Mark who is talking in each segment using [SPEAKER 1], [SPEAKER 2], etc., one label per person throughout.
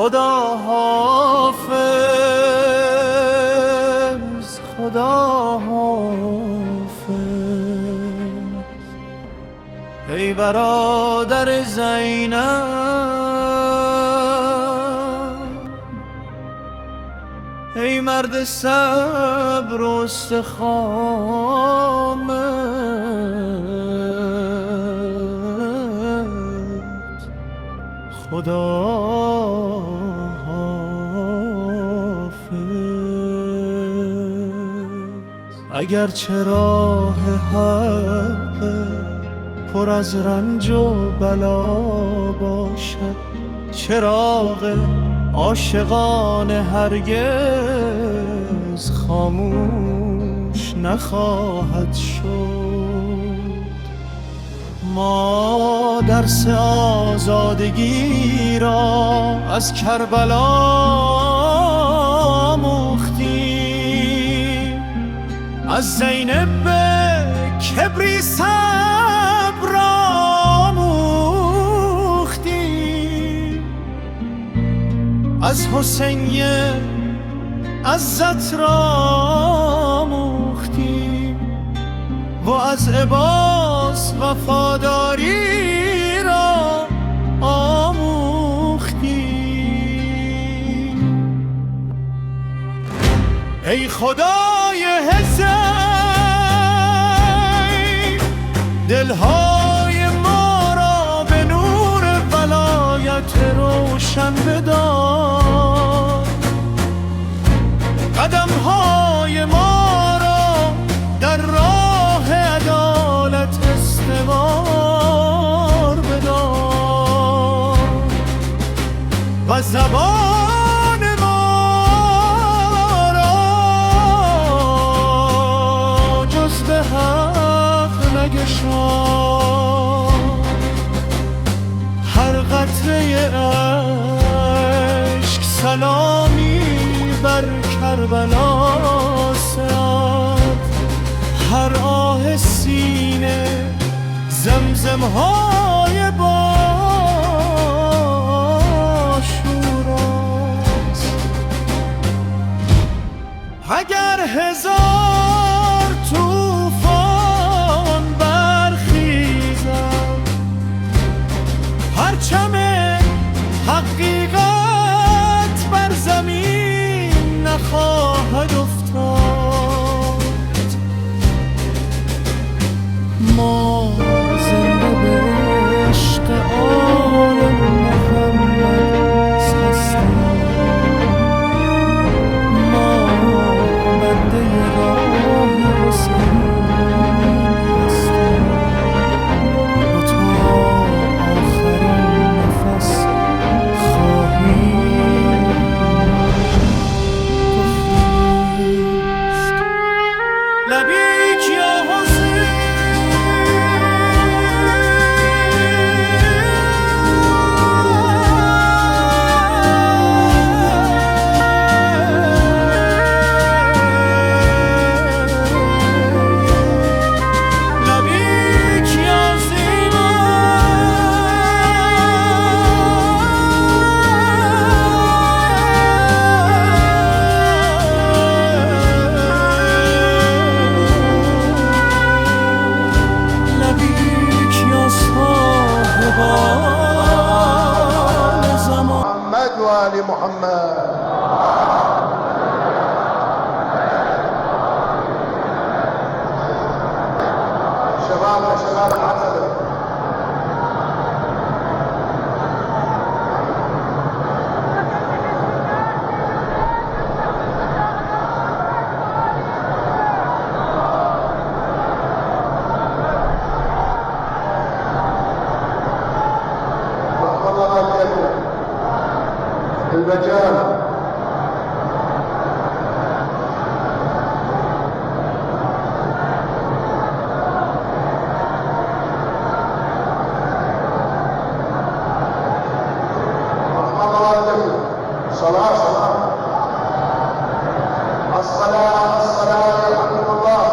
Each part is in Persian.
[SPEAKER 1] خدا حافظ، خدا حافظ. ای برادر زینب، ای مرد صبر و استقامت، خدا حافظ. اگر چه راه حق پر از رنج و بلا باشد، چراغ عاشقان هرگز خاموش نخواهد شد. ما درس آزادگی را از کربلا آموختیم، از زینب کبری صبر آموختیم، از حسین عزت را آموختیم و از عباس وفاداری را آموختیم. ای خدای حسین، دلهای ما را به نور ولایت روشن بدار، قدمهای ما را در راه عدالت استوار بدار و زبان ما را جز به حق نگشای. هر قطره اشک سلامی بر کربلا ساد، هر آه سینه زمزم‌های عاشوراست. اگر هزار طوفان برخیزد، پرچم حقیقت بر زمین نخواهد افتاد. ما زنده به عشق آل محمد هستیم، ما بنده راه حسین هستیم و تا آخرین نفس خواهیم گفت لبیک یا
[SPEAKER 2] آل محمد. شباب العسل، المجال صلاة الصلاة يرحمكم الله.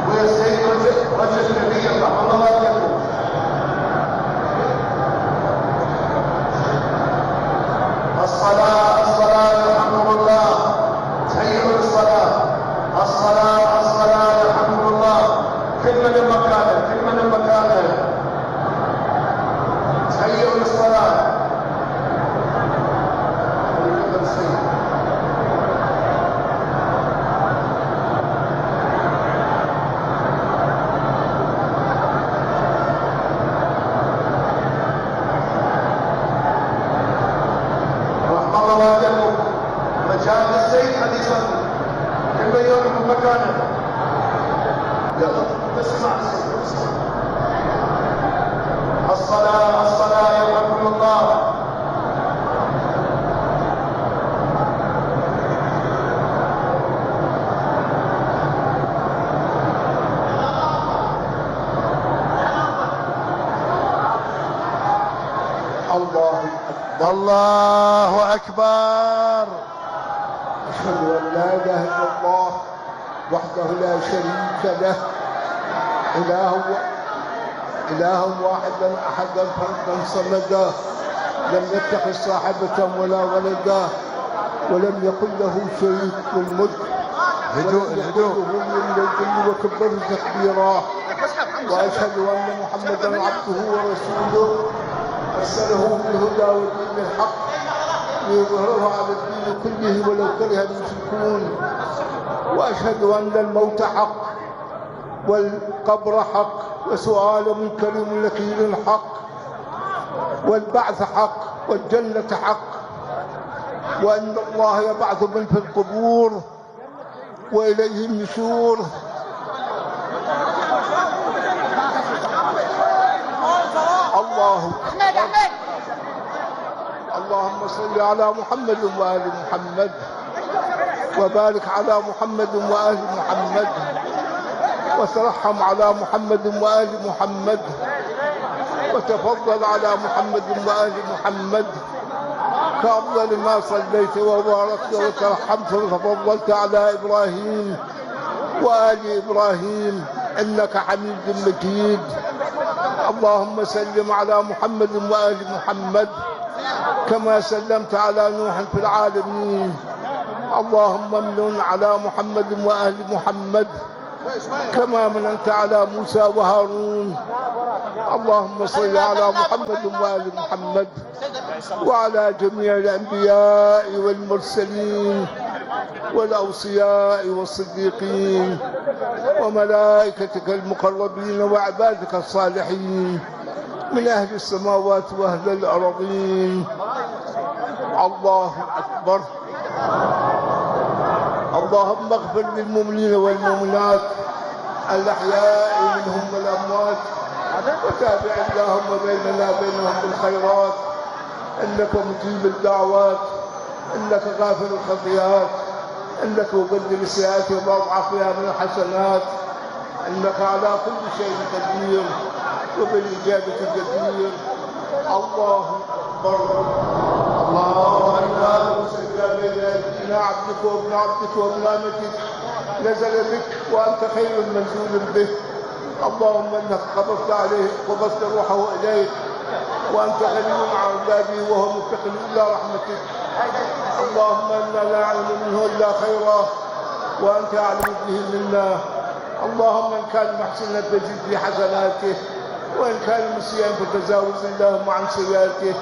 [SPEAKER 2] ويا سيد رجل النبي رحمه الله يرحمه. يلا بس مع الصلاة الصلاة يرحمكم الله.
[SPEAKER 3] الله أكبر. أشهد أن لا إله إلا الله وحده لا شريك له، إله واحدا أحدا فردا صمدا، لم يتخذ صاحبة ولا ولدا، ولم يكن له شريك في الملك،
[SPEAKER 2] هدوء
[SPEAKER 3] ولم وكبره تكبيرا. وأشهد أن محمدا عبده ورسوله أرسله بالهدى ودين الحق ليظهره على الدين كله ولو كره المشركون. وأشهد أن الموت حق والقبر حق وسؤال منكر ونكير حق والبعث حق والجنة حق، وأن الله يبعث من في القبور وإليه النشور. الله أكبر. اللهم صل على محمد وآل محمد، وبارك على محمد وآل محمد، وترحم على محمد وآل محمد، وتفضل على محمد وآل محمد كأفضل ما صليت وباركت وترحمت وتفضلت على إبراهيم وآل إبراهيم إنك حميد مجيد. اللهم سلم على محمد وآل محمد كما سلمت على نوح في العالمين. اللهم امن على محمد وآل محمد كما مننت على موسى وهارون. اللهم صل على محمد وآل محمد وعلى جميع الأنبياء والمرسلين والأوصياء والصديقين وملائكتك المقربين وعبادك الصالحين من أهل السماوات وأهل الأرضين. الله أكبر. اللهم اغفر للمؤمنين والمؤمنات الأحياء منهم والأموات، وتابع اللهم بيننا بينهم بالخيرات، إنك مجيب الدعوات، إنك غافر الخطيئات، إنك مبدل السيئات ومضاعفها من الحسنات، إنك على كل شيء قدير وبالإجابة جدير. الله أكبر. الله أكبر. سجى بين أيدينا عبدك وابن عبدك وابن أمتك نزل بك وأنت خير منزول به. اللهم إنك قبضت روحه إليك وأنت غني عن عبادي وهو مفتقر إلى رحمتك. اللهم إنا لا نعلم منه إلا خيرا وأنت أعلم به منا. اللهم إن كان محسنا فزد في حسناته، وإن كان مسيئا فتجاوز اللهم عن سيئاته.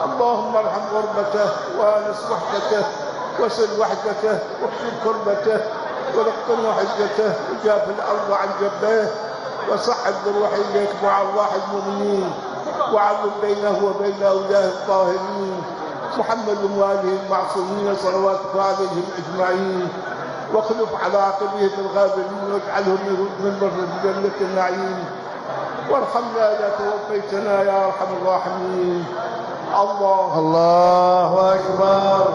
[SPEAKER 3] اللهم ارحم غربته وانس وحدته وسل وحدته واكشف كربته ولقن حجته وجاف الأرض عن جبهه وصحب بروح إليك مع أرواح المؤمنين وعلم بينه وبين أولياء الطاهرين محمد وآله المعصومين صلواتك عليهم أجمعين. واخلف على عقبه الغابرين واجعلهم من بر جنة النعيم. وارحمنا إذا توفيتنا يا أرحم الراحمين. الله أكبر.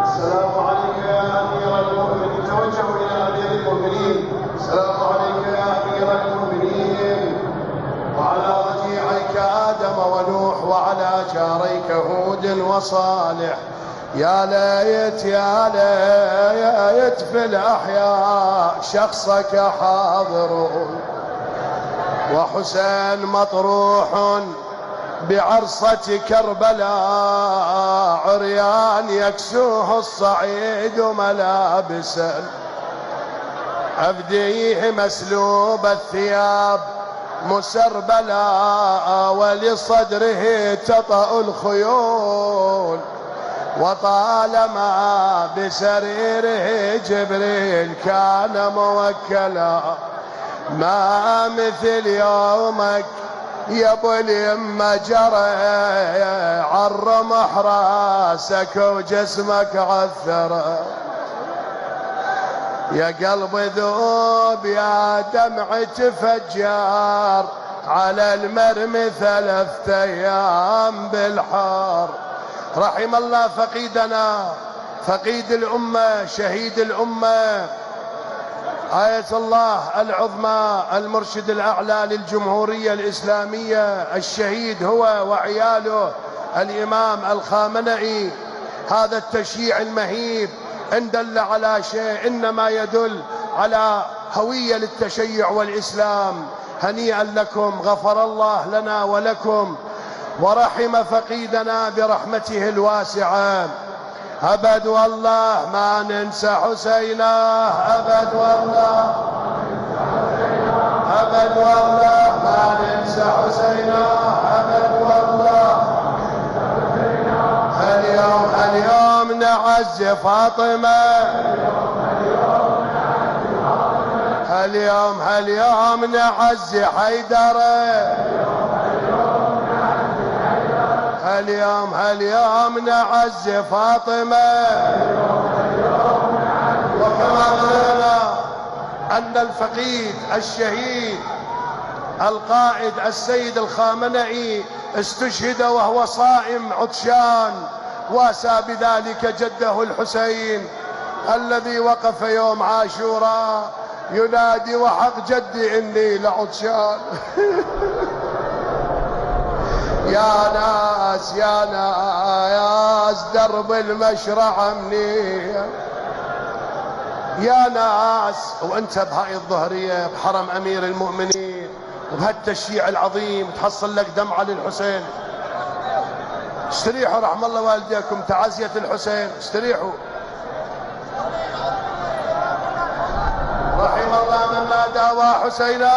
[SPEAKER 2] السلام عليك يا أمير المؤمنين. توجهوا إلى أمير المؤمنين. السلام عليك يا أمير المؤمنين وعلى رجيعيك آدم ونوح وعلى جاريك هود وصالح. يا ليت يا ليت في الأحياء شخصك حاضر وحسين مطروح بعرصة كربلاء عريان يكسوه الصعيد ملابسا أفديه مسلوب الثياب مسربلا ولصدره تطأ الخيول وطالما بسريره جبريل كان موكلا ما مثل يومك يا ابو اليمه جرى عالرمح راسك وجسمك عثره، يا قلبي ذوب يا دمع تفجر على المرمي 3 أيام بالحار. رحم الله فقيدنا، فقيد الأمة، شهيد الأمة، آية الله العظمى، المرشد الأعلى للجمهورية الإسلامية، الشهيد هو وعياله الإمام الخامنئي. هذا التشييع المهيب إن دل على شيء إنما يدل على هوية للتشيع والإسلام. هنيئا لكم، غفر الله لنا ولكم ورحم فقيدنا برحمته الواسعة. أبد والله ما ننسى حسينا، أبد والله، أبد والله ما ننسى حسينا، أبد والله. اليوم نعز فاطمة، اليوم نعز حيدرة، اليوم نعز فاطمة. وكما قلنا أن الفقيد الشهيد القائد السيد الخامنئي استشهد وهو صائم عطشان، واسى بذلك جده الحسين الذي وقف يوم عاشوراء ينادي وحق جدي إني لعطشان. يا ناس يا ناس درب المشرع منية، يا ناس وانت بهاي الظهرية بحرم أمير المؤمنين وبهالتشييع العظيم تحصل لك دمعة للحسين. استريحوا رحم الله والديكم، تعزية الحسين استريحوا. رحم الله من نادى وحسينا،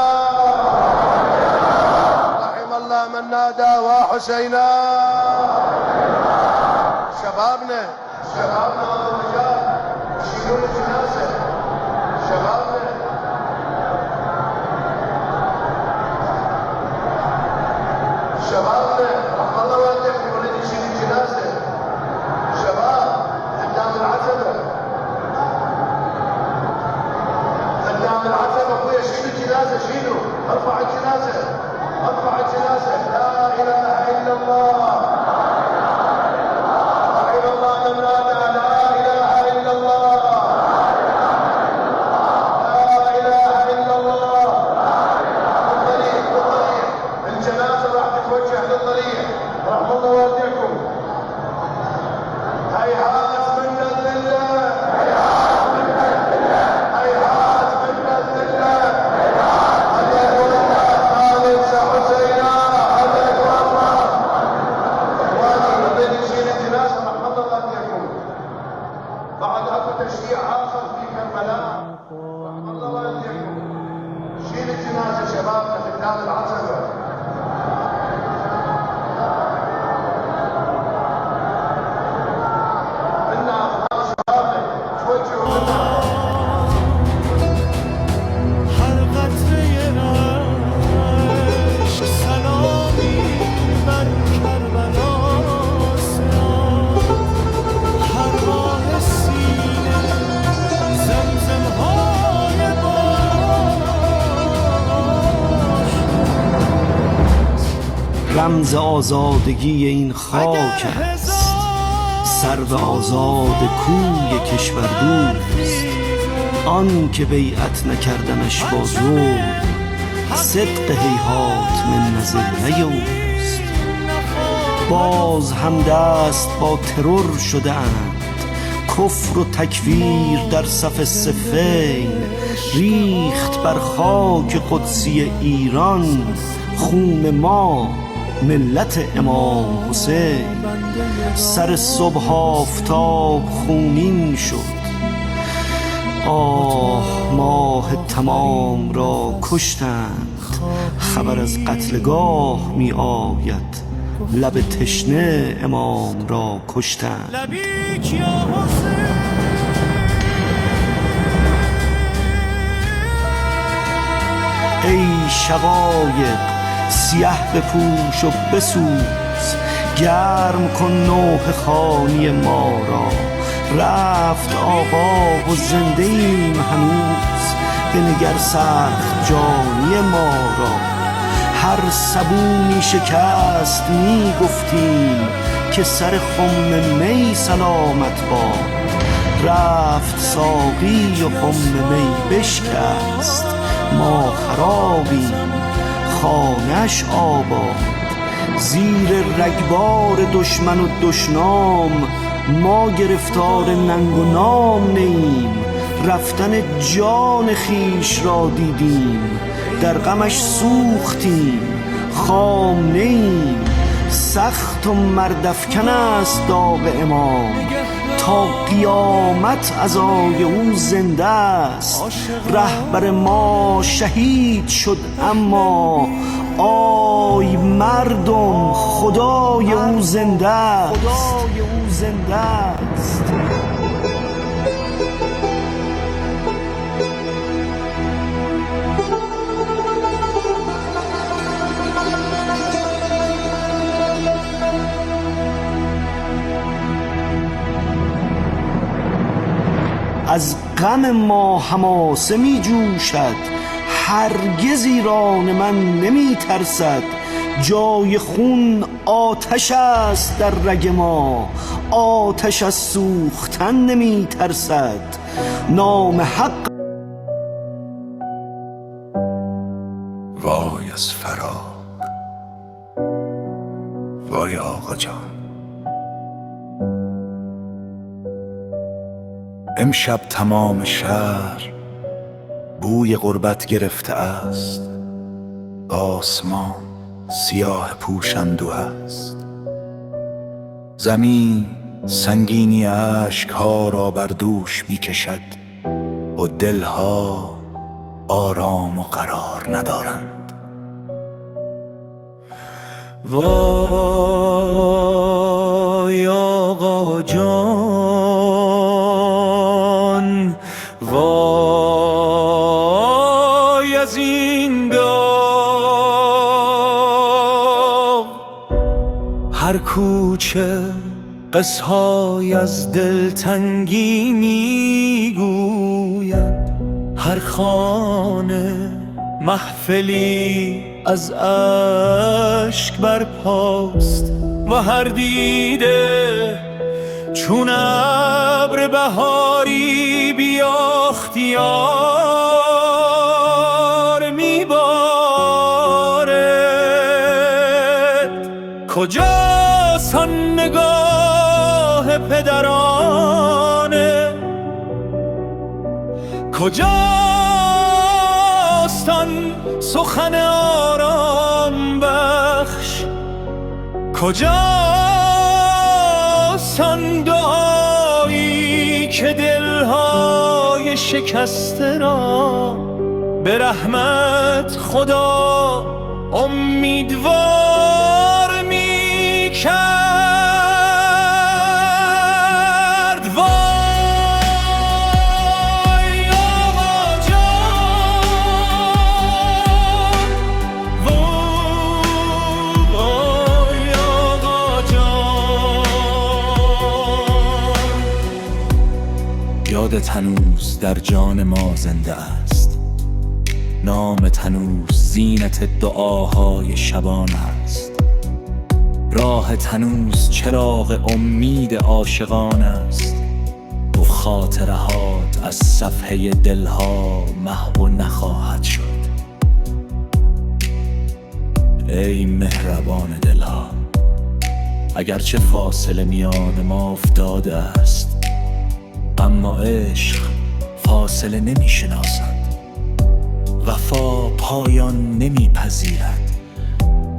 [SPEAKER 2] رحم الله من نادى وحسينا. شبابنا والرجال شيلوا الجنازة، شبابنا رحم الله والديكم يريد يشيل الجنازة. شباب قدام العتبة، قدام العتبة اخويا شيلوا الجنازة، شيلوا، ارفع الجنازة، ارفع الجنازة. لا اله الا الله، رحم الله من نادى لا اله الا الله، لا اله الا الله. بالطريق الجنازة راح تتوجه للطريق، رحم الله والديكم. هيهات من الذلة، هيهات من الذلة، أبد والله ما ننسى حسينا، أبد والله. واجب نشيل الجنازة رحم الله والديكم. بعد اكو تشييع آخر في كربلاء، رحم الله والديكم. شيل الجنازة شبابنا قدام العتبة.
[SPEAKER 1] هر قطره اشک سلامی بر کربلاست، هر راه سینه زمزمهای
[SPEAKER 4] رمز آزادگی این خاک است، سرو آزاد کوی کشور دوست. آن که بیعت نکردنش با زور، صدق هیهات من نزل نیوست. باز هم دست با ترور شده اند، کفر و تکفیر در صف صفین. ریخت بر خاک قدسی ایران، خون ما ملت امام حسین. سر صبح آفتاب خونین شد، آه ماه تمام را کشتند. خبر از قتلگاه می آید، لب تشنه امام را کشتند.
[SPEAKER 1] لبیک یا حسین.
[SPEAKER 4] ای شقایق سیه بپوش و بسوز، گرم کن نوح خانی ما را. رفت آقا و زنده ایم هنوز، بنگر سخت جانی ما را. هر سبونی شکست می گفتیم، که سر خم می سلامت باد. رفت ساقی و خم می بشکست، ما خرابیم خانش آباد. زیر رگبار دشمن و دشنام، ما گرفتار ننگ و نام نیم. رفتن جان خیش را دیدیم، در غمش سوختیم خام نیم. سخت و مردافکن است داغ امام، تا قیامت عزای او زنده است. رهبر ما شهید شد اما، آی مردم خدای او زنده است. از غم ما حماسه می جوشد، هرگز ایران من نمی ترسد. جای خون آتش است در رگ ما، آتش از سوختن نمی ترسد. نام حق
[SPEAKER 5] وای از فراق، وای آقا جان. امشب تمام شهر بوی غربت گرفته است، آسمان سیاه پوشندو است. زمین سنگینی اشک‌ها را بر دوش می کشد و دلها آرام و قرار ندارند. وای آقا جان، وای از این داغ. هر کوچه قصه‌های از دلتنگی میگوید، هر خانه محفلی از اشک برپاست و هر دیده چون ابر بهاری بی اختیار میبارد. کجاست آن نگاه پدرانه، کجاست آن سخن آرام بخش، کجاست آن دعایی که دلهای شکسته را به رحمت خدا امیدوار می کرد. یادت هنوز در جان ما زنده است، نامت هنوز زینت دعاهای شبان است. راهت هنوز چراغ امید عاشقان است و خاطرهات از صفحه دلها محو نخواهد شد. ای مهربان دلها، اگرچه فاصله میان ما افتاده است، اما عشق فاصله نمی شناسد، وفا پایان نمی پذیرد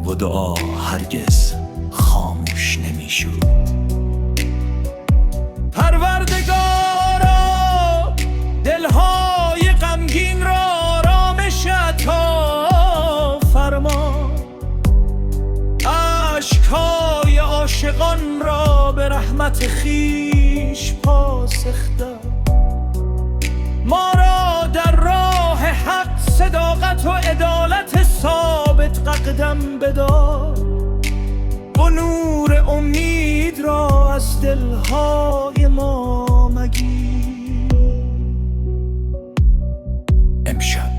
[SPEAKER 5] و دعا هرگز خاموش نمی شود. پروردگارا دلهای غمگین را آرامش عطا فرما، اشکهای عاشقان را به رحمت خویش پاسخ ده. ما را در راه حق صداقت و عدالت ثابت
[SPEAKER 1] قدم بدار و نور امید را از دلهای ما مگیر.
[SPEAKER 5] امشب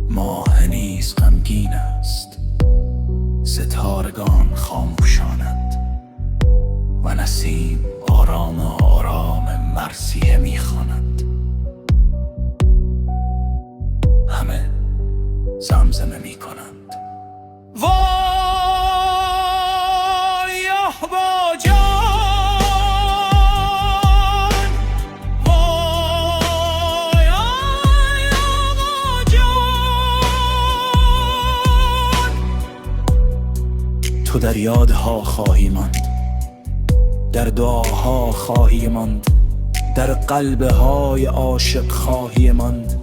[SPEAKER 5] ماه نیز غمگین است، ستارگان خاموشانند و نسیم آرام آرام مرثیه میخواند. همه زمزمه میکنند
[SPEAKER 1] وای آقا جان، وای آقا جان.
[SPEAKER 5] تو در یادها خواهی ماند، در دعاها خواهی ماند، در قلبهای عاشق خواهی ماند،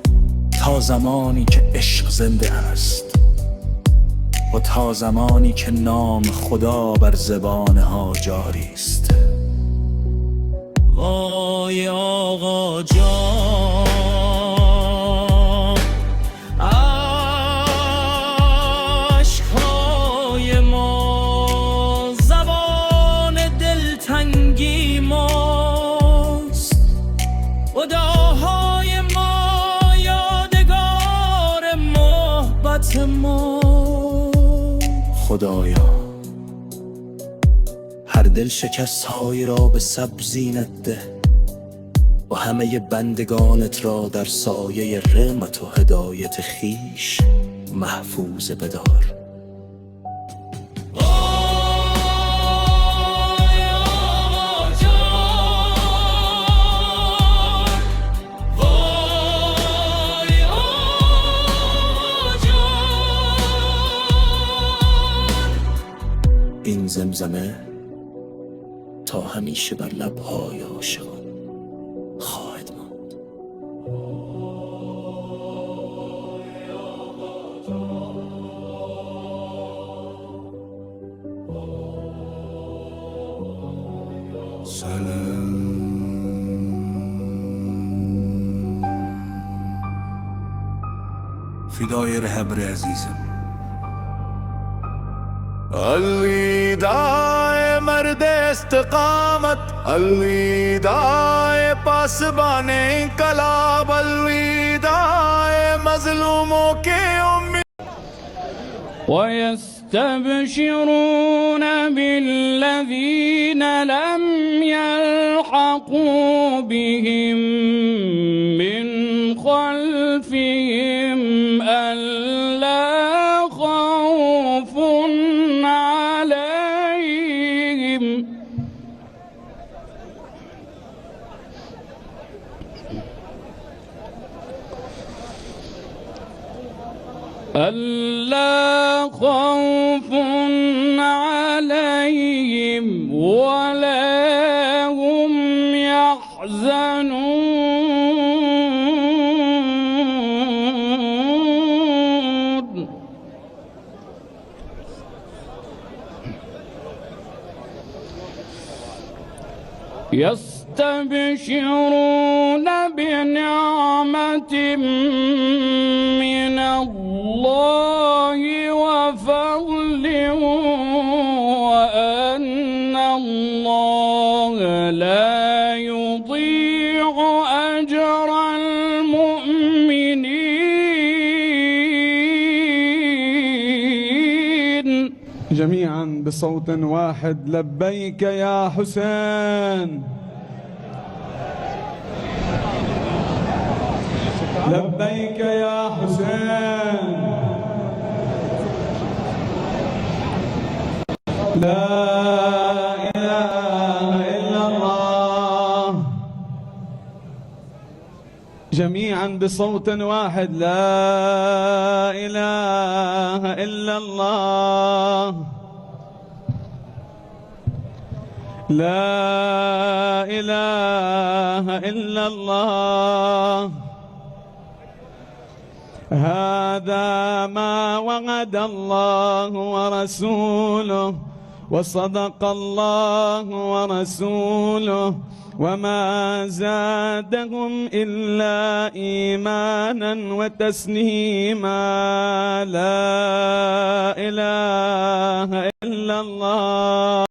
[SPEAKER 5] تا زمانی که عشق زنده است و تا زمانی که نام خدا بر زبانها جاری است.
[SPEAKER 1] وای آقا جان، عشقهای ما زبان دلتنگی ماست و دعاهای ما یادگار محبت ما.
[SPEAKER 5] خدایا هر دل شکست هایی را به صبر زینت ده و همه بندگانت را در سایه رحمت و هدایت خیش محفوظ بدار. این زمزمه تا همیشه بر لبهای عاشقان خواهد ماند.
[SPEAKER 6] فدای رهبر عزیزم.
[SPEAKER 1] الوداع مرد استقامت، الوداع پاسبان انقلاب، الوداع مظلوموں کے امید.
[SPEAKER 7] ويستبشرون بالذين لم يلحقوا بهم من خلفهم ألا خوف عليهم ألا خوف عليهم ولا هم يحزنون. يستبشرون بنعمة من الله وفضل وأن الله لا يضيع أجر المؤمنين.
[SPEAKER 8] جميعا بصوت واحد لبيك يا حسين، لبيك يا حسين، لا إله إلا الله. جميعا بصوت واحد لا إله إلا الله، لا إله إلا الله. هذا ما وعد الله ورسوله وصدق الله ورسوله وما زادهم إلا إيمانا وتسليما. لا إله إلا الله.